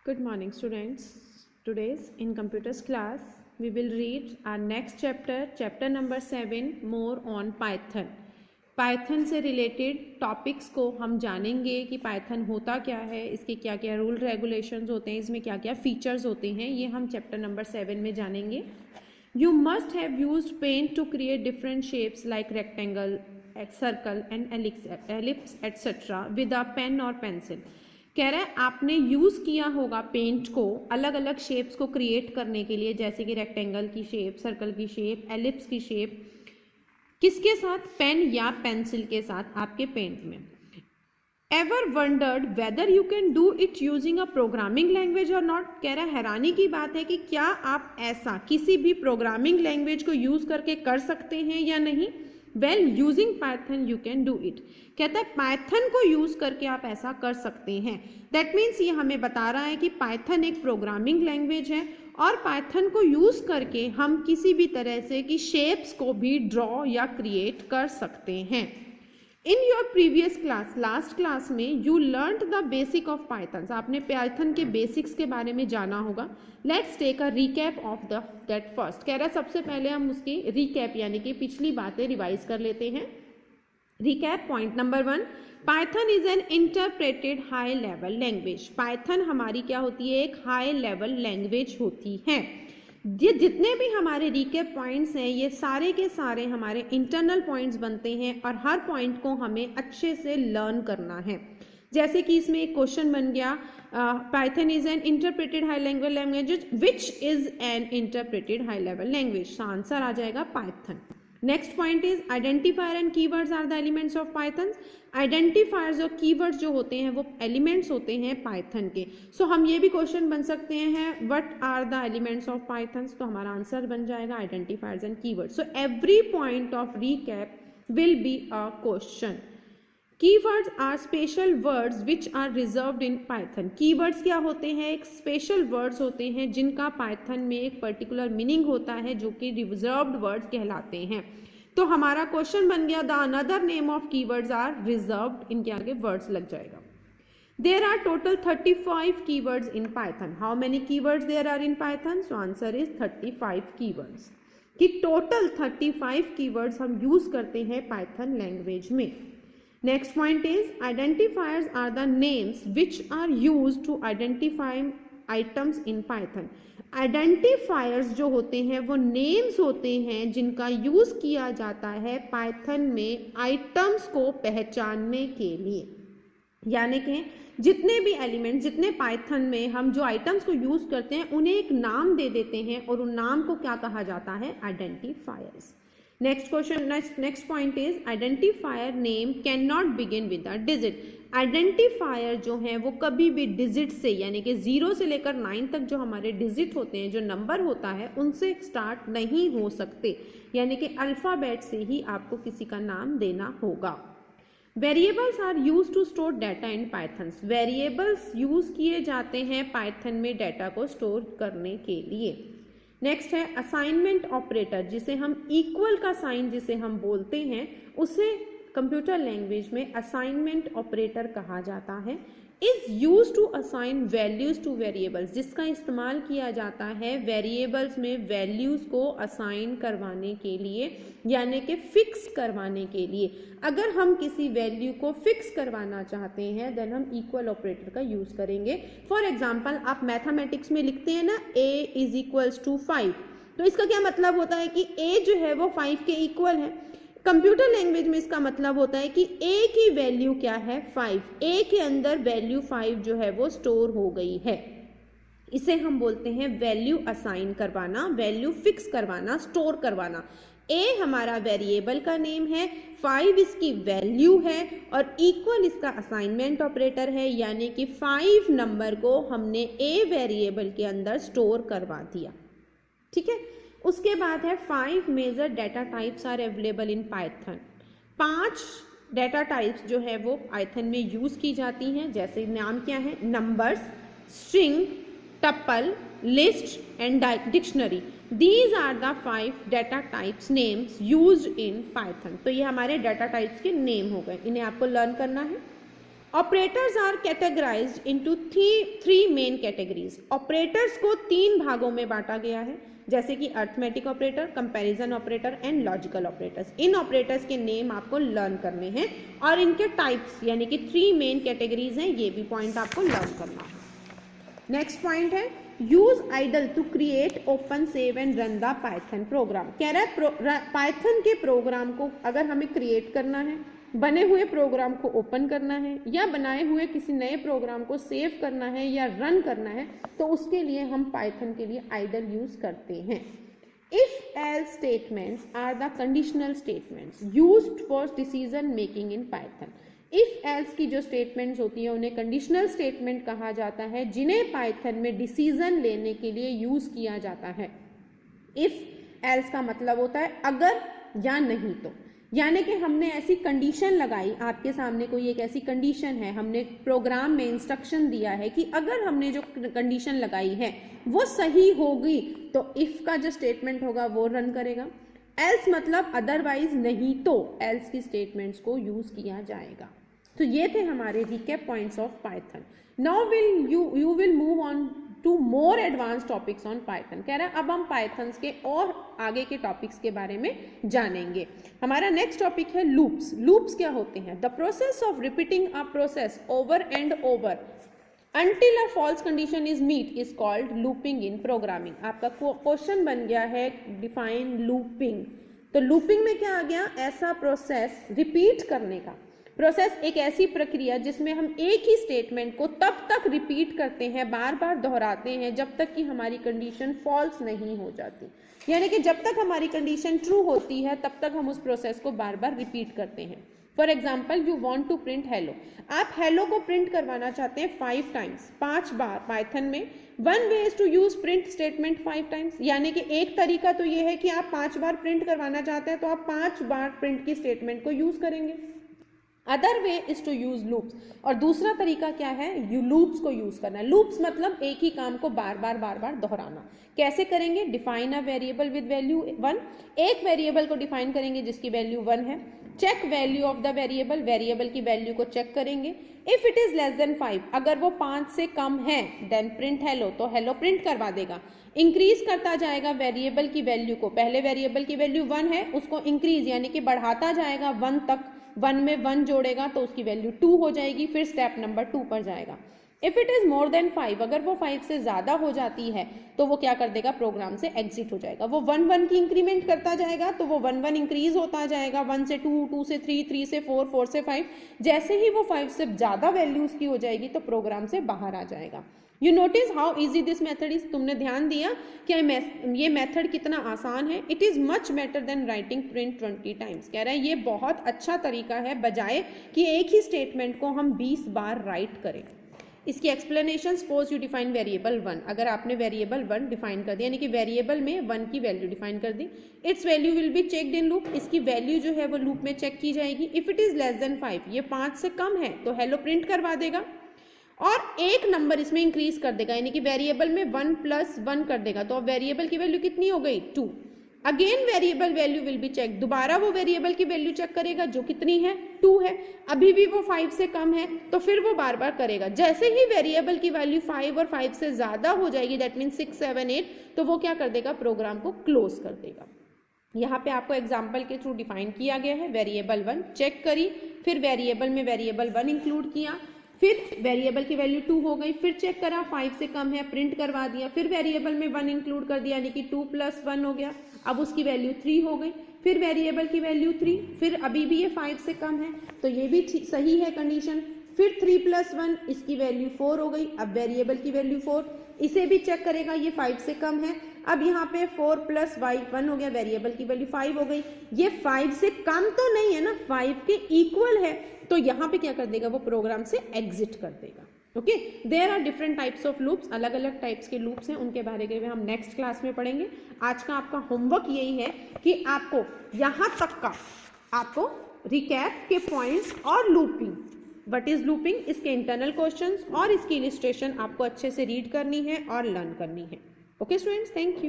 Good morning, students. Today's in computers class we will read our next chapter number 7, more on Python. Python से related topics को हम जानेंगे कि Python होता क्या है, इसके क्या क्या रूल रेगुलेशंस होते हैं, इसमें क्या क्या फीचर्स होते हैं, ये हम चैप्टर नंबर 7 में जानेंगे. You must have used paint to create different shapes like rectangle, circle and ellipse etc. with a pen or pencil. कह रहा है आपने यूज़ किया होगा पेंट को अलग अलग शेप्स को क्रिएट करने के लिए, जैसे कि रेक्टेंगल की शेप, सर्कल की शेप, एलिप्स की शेप. किसके साथ? पेन या पेंसिल के साथ आपके पेंट में. Ever wondered whether you can do it using a programming language और नॉट. कह रहा है हैरानी की बात है कि क्या आप ऐसा किसी भी प्रोग्रामिंग लैंग्वेज को यूज करके कर सकते हैं या नहीं. Well using Python you can do it. कहता है पाइथन को यूज करके आप ऐसा कर सकते हैं. दैट मीन्स ये हमें बता रहा है कि पाइथन एक प्रोग्रामिंग लैंग्वेज है और पाइथन को यूज करके हम किसी भी तरह से की शेप्स को भी ड्रॉ या क्रिएट कर सकते हैं. In your previous class, last class में you learned the basic of Python. आपने पाइथन के बेसिक्स के बारे में जाना होगा. Let's take a recap of that first. कह रहा है सबसे पहले हम उसकी रिकैप यानी कि पिछली बातें रिवाइज कर लेते हैं. Recap point number 1, Python is an interpreted high level language. Python हमारी क्या होती है? एक हाई लेवल लैंग्वेज होती है. ये जितने भी हमारे रिकैप पॉइंट्स हैं ये सारे के सारे हमारे इंटरनल पॉइंट्स बनते हैं और हर पॉइंट को हमें अच्छे से लर्न करना है. जैसे कि इसमें एक क्वेश्चन बन गया, Python is an interpreted high level language which is an interpreted high level language. Answer आ जाएगा Python. Next point is identifier and keywords are the elements of Python. Identifiers और कीवर्ड्स जो होते हैं वो एलिमेंट्स होते हैं पाइथन के. सो हम ये भी क्वेश्चन बन सकते हैं what are the elements of Python. तो हमारा आंसर बन जाएगा identifiers and keywords. So every point of recap will be a question. Keywords are special words which are reserved in Python. Keywords क्या होते हैं? एक स्पेशल वर्ड्स होते हैं जिनका पाइथन में एक पर्टिकुलर मीनिंग होता है जो कि रिजर्व्ड वर्ड्स कहलाते हैं. तो हमारा क्वेश्चन बन गया the another name of keywords are reserved. इनके आगे वर्ड्स लग जाएगा. There are total 35 keywords in Python. How many keywords there are in Python? So answer is 35 keywords. कि टोटल 35 कीवर्ड्स हम यूज करते हैं पाइथन लैंग्वेज में. Next point is identifiers are the names which are used to identify items in Python. Identifiers जो होते हैं वो names होते हैं जिनका यूज किया जाता है पाइथन में आइटम्स को पहचानने के लिए. यानी कि जितने भी एलिमेंट, जितने पाइथन में हम जो आइटम्स को यूज करते हैं उन्हें एक नाम दे देते हैं और उन नाम को क्या कहा जाता है? Identifiers. Next question, next point is identifier name can not begin with a digit. Identifier जो है वो कभी भी डिजिट से यानी कि 0 से लेकर 9 तक जो हमारे डिजिट होते हैं, जो नंबर होता है, उनसे स्टार्ट नहीं हो सकते. यानी कि अल्फाबेट से ही आपको किसी का नाम देना होगा. Variables are use to store data in Python. Variables use किए जाते हैं पाइथन में डाटा को स्टोर करने के लिए. नेक्स्ट है असाइनमेंट ऑपरेटर, जिसे हम इक्वल का साइन जिसे हम बोलते हैं उसे कंप्यूटर लैंग्वेज में असाइनमेंट ऑपरेटर कहा जाता है. Is use to assign values to variables. जिसका इस्तेमाल किया जाता है वेरिएबल्स में वैल्यूज को असाइन करवाने के लिए यानी कि फिक्स करवाने के लिए. अगर हम किसी वैल्यू को फिक्स करवाना चाहते हैं देन हम इक्वल ऑपरेटर का यूज करेंगे. फॉर एग्जांपल आप मैथमेटिक्स में लिखते हैं ना a इज इक्वल्स टू 5. तो इसका क्या मतलब होता है कि a जो है वो 5 के इक्वल है. कंप्यूटर लैंग्वेज में इसका मतलब होता है कि a की वैल्यू क्या है? 5. a के अंदर वैल्यू 5 जो है वो स्टोर हो गई है. इसे हम बोलते हैं वैल्यू असाइन करवाना, वैल्यू फिक्स करवाना, स्टोर करवाना. a हमारा वेरिएबल का नेम है, 5 इसकी वैल्यू है और इक्वल इसका असाइनमेंट ऑपरेटर है. यानी कि 5 नंबर को हमने a वेरिएबल के अंदर स्टोर करवा दिया. ठीक है. उसके बाद है 5 major data types are available in Python. 5 data types जो है वो पाइथन में यूज की जाती हैं. जैसे नाम क्या है? Numbers, string, tuple, list and dictionary. These are the 5 data types names used in Python. तो ये हमारे डाटा टाइप्स के नेम हो गए. इन्हें आपको लर्न करना है. Operators are categorized into three main categories. Operators को 3 भागों में बांटा गया है, जैसे कि arithmetic operator, comparison operator and logical operators. इन ऑपरेटर्स के नेम आपको लर्न करने हैं और इनके टाइप्स यानी कि 3 मेन कैटेगरीज हैं, ये भी पॉइंट आपको लर्न करना है। नेक्स्ट पॉइंट है use IDLE to create, open, save and run the Python program. कह रहा है पाइथन के प्रोग्राम को अगर हमें क्रिएट करना है, बने हुए प्रोग्राम को ओपन करना है या बनाए हुए किसी नए प्रोग्राम को सेव करना है या रन करना है, तो उसके लिए हम पाइथन के लिए आइडल यूज करते हैं। If else statements are the conditional statements used for decision making in Python. If else की जो स्टेटमेंट्स होती है उन्हें कंडीशनल स्टेटमेंट कहा जाता है, जिन्हें पाइथन में डिसीजन लेने के लिए यूज किया जाता है। इफ एल्स का मतलब होता है अगर या नहीं तो, यानी कि हमने ऐसी कंडीशन लगाई, आपके सामने कोई एक ऐसी कंडीशन है, हमने प्रोग्राम में इंस्ट्रक्शन दिया है कि अगर हमने जो कंडीशन लगाई है वो सही होगी तो इफ का जो स्टेटमेंट होगा वो रन करेगा। एल्स मतलब अदरवाइज नहीं तो एल्स की स्टेटमेंट्स को यूज किया जाएगा। तो ये थे हमारे recap points of Python. Now you will move on to more advance topics on Python. कह रहा है अब हम पाइथन के और आगे के टॉपिक्स के बारे में जानेंगे। हमारा नेक्स्ट टॉपिक है लूप्स। लूप्स क्या होते हैं? The process of repeating a process over and over until a false condition is met is called looping in programming। आपका क्वेश्चन बन गया है डिफाइन लूपिंग। तो लूपिंग में क्या आ गया? ऐसा प्रोसेस, रिपीट करने का प्रोसेस, एक ऐसी प्रक्रिया जिसमें हम एक ही स्टेटमेंट को तब तक रिपीट करते हैं, बार बार दोहराते हैं जब तक कि हमारी कंडीशन फॉल्स नहीं हो जाती। यानी कि जब तक हमारी कंडीशन ट्रू होती है तब तक हम उस प्रोसेस को बार बार रिपीट करते हैं। For example you want to print hello. आप हेलो को प्रिंट करवाना चाहते हैं 5 टाइम्स, 5 बार। पाइथन में 1 way is to use print statement 5 times, यानी कि एक तरीका तो ये है कि आप 5 बार प्रिंट करवाना चाहते हैं तो आप 5 बार प्रिंट की स्टेटमेंट को यूज करेंगे। Other way is to use loops, और दूसरा तरीका क्या है? यू लूप्स को यूज करना। लूप्स मतलब एक ही काम को बार बार दोहराना। कैसे करेंगे? Define a variable with value 1। एक वेरिएबल को डिफाइन करेंगे जिसकी वैल्यू 1 है। Check value of the variable, variable की वैल्यू को चेक करेंगे। If it is less than 5, अगर वो 5 से कम है, देन प्रिंट हेलो, तो हेलो प्रिंट करवा देगा। इंक्रीज करता जाएगा वेरिएबल की वैल्यू को, पहले वेरिएबल की वैल्यू 1 है, उसको इंक्रीज यानी कि बढ़ाता जाएगा 1 तक। 1 में 1 जोड़ेगा तो उसकी वैल्यू 2 हो जाएगी, फिर स्टेप नंबर 2 पर जाएगा। If it is more than 5, अगर वो 5 से ज्यादा हो जाती है तो वो क्या कर देगा? प्रोग्राम से एग्जिट हो जाएगा। वो 1 की इंक्रीमेंट करता जाएगा तो वो 1 इंक्रीज होता जाएगा, 1 से 2, 2 से 3, 3 से 4, 4 से 5। जैसे ही वो 5 से ज्यादा वैल्यू उसकी हो जाएगी तो प्रोग्राम से बाहर आ जाएगा। You notice how easy this method is. तुमने ध्यान दिया कि ये मेथड कितना आसान है। It is much better than writing print 20 times. कह रहा है ये बहुत अच्छा तरीका है बजाय कि एक ही स्टेटमेंट को हम 20 बार राइट करें। इसकी explanation, suppose you define variable 1। अगर आपने वेरिएबल 1 डिफाइन कर दिया यानी कि वेरिएबल में 1 की वैल्यू डिफाइन कर दी, it's value will be checked in loop. इसकी वैल्यू जो है वो लूप में चेक की जाएगी। If it is less than 5, ये 5 से कम है तो हेलो प्रिंट करवा देगा और एक नंबर इसमें इंक्रीज कर देगा, यानी कि वेरिएबल में 1 + 1 कर देगा। तो अब वेरिएबल की वैल्यू कितनी हो गई? 2। Again variable value will be check, दोबारा वो वेरिएबल की वैल्यू चेक करेगा जो कितनी है? 2 है। अभी भी वो 5 से कम है तो फिर वो बार बार करेगा। जैसे ही वेरिएबल की वैल्यू 5 और 5 से ज्यादा हो जाएगी, दैट मीन 6, 7, 8, तो वो क्या कर देगा? प्रोग्राम को क्लोज कर देगा। यहाँ पे आपको एग्जाम्पल के थ्रू डिफाइन किया गया है। वेरिएबल 1 चेक करी, फिर वेरिएबल में वेरिएबल 1 इंक्लूड किया, फिर वेरिएबल की वैल्यू 2 हो गई, फिर चेक करा 5 से कम है, प्रिंट करवा दिया, फिर वेरिएबल में 1 इंक्लूड कर दिया यानी कि 2 + 1 हो गया, अब उसकी वैल्यू 3 हो गई, फिर वेरिएबल की वैल्यू 3, फिर अभी भी ये 5 से कम है तो ये भी सही है कंडीशन, फिर 3 + 1 इसकी वैल्यू 4 हो गई, अब वेरिएबल की वैल्यू 4, इसे भी चेक करेगा, ये 5 से कम है, अब यहाँ पे 4 + 1 हो गया, वेरिएबल की वैल्यू 5 हो गई, ये 5 से कम तो नहीं है ना, 5 के इक्वल है, तो यहाँ पे क्या कर देगा? वो प्रोग्राम से एग्जिट कर देगा। Okay, there are different types of loops, अलग अलग टाइप्स के लूप्स हैं, उनके बारे में हम नेक्स्ट क्लास में पढ़ेंगे। आज का आपका होमवर्क यही है कि आपको यहाँ तक का आपको रिकैप के पॉइंट्स और लूपिंग, व्हाट इज लूपिंग, इसके इंटरनल क्वेश्चंस और इसकी इलिस्ट्रेशन आपको अच्छे से रीड करनी है और लर्न करनी है। Okay students, thank you.